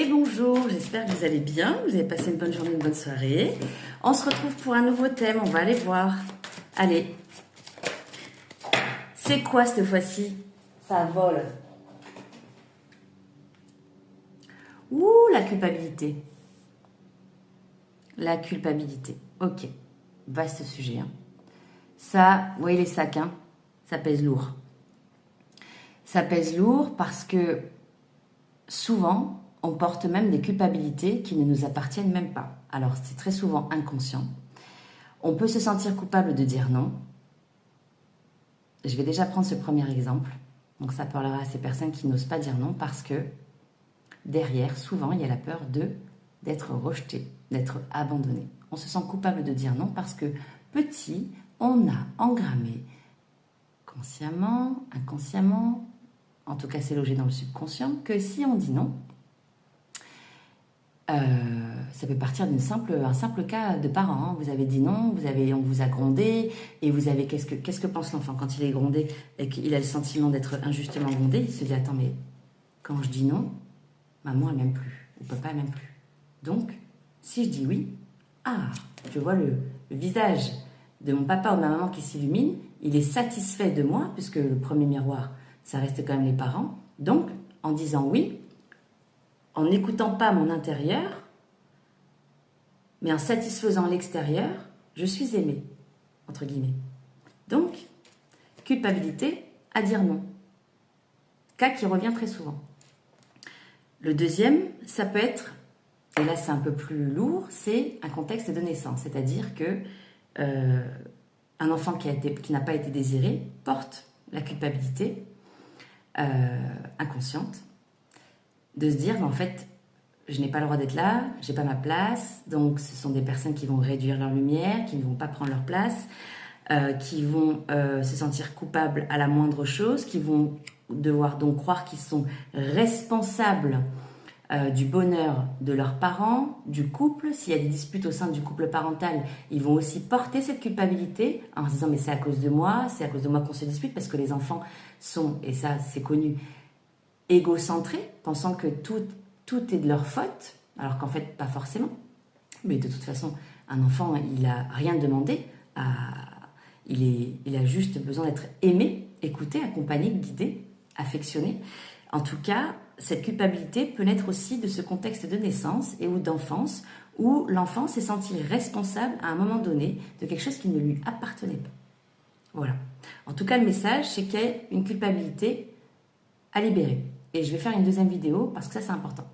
bonjour, j'espère que vous allez bien, vous avez passé une bonne journée, une bonne soirée. On se retrouve pour un nouveau thème, on va aller voir. Allez, c'est quoi cette fois-ci? Ça vole. Ouh, la culpabilité. La culpabilité, ok, vaste sujet. Hein. Ça, vous voyez les sacs, hein, ça pèse lourd. Ça pèse lourd parce que souvent, on porte même des culpabilités qui ne nous appartiennent même pas. Alors, c'est très souvent inconscient. On peut se sentir coupable de dire non. Je vais déjà prendre ce premier exemple. Donc, ça parlera à ces personnes qui n'osent pas dire non parce que derrière, souvent, il y a la peur d'être rejeté, d'être abandonné. On se sent coupable de dire non parce que petit, on a engrammé consciemment, inconsciemment, en tout cas c'est logé dans le subconscient, que si on dit non, ça peut partir d'un simple cas de parent. Hein. Vous avez dit non, on vous a grondé, et vous avez qu'est-ce que pense l'enfant quand il est grondé et qu'il a le sentiment d'être injustement grondé? Il se dit attends, mais quand je dis non, maman elle m'aime plus, ou papa elle m'aime plus. Donc si je dis oui, je vois le visage de mon papa ou de ma maman qui s'illumine, il est satisfait de moi puisque le premier miroir ça reste quand même les parents. Donc en disant oui, en n'écoutant pas mon intérieur, mais en satisfaisant l'extérieur, je suis aimée, entre guillemets. Donc, culpabilité à dire non. Cas qui revient très souvent. Le deuxième, ça peut être, et là c'est un peu plus lourd, c'est un contexte de naissance. C'est-à-dire que un enfant qui n'a pas été désiré porte la culpabilité inconsciente de se dire, mais en fait, je n'ai pas le droit d'être là, j'ai pas ma place, donc ce sont des personnes qui vont réduire leur lumière, qui ne vont pas prendre leur place, qui vont se sentir coupables à la moindre chose, qui vont devoir donc croire qu'ils sont responsables du bonheur de leurs parents, du couple. S'il y a des disputes au sein du couple parental, ils vont aussi porter cette culpabilité en se disant mais c'est à cause de moi qu'on se dispute, parce que les enfants sont, et ça c'est connu, égocentrés, pensant que tout est de leur faute, alors qu'en fait, pas forcément. Mais de toute façon, un enfant, il n'a rien demandé, il a juste besoin d'être aimé, écouté, accompagné, guidé, affectionné. En tout cas, cette culpabilité peut naître aussi de ce contexte de naissance et ou d'enfance, où l'enfant s'est senti responsable à un moment donné de quelque chose qui ne lui appartenait pas. Voilà. En tout cas, le message, c'est qu'il y a une culpabilité à libérer. Et je vais faire une deuxième vidéo parce que ça, c'est important.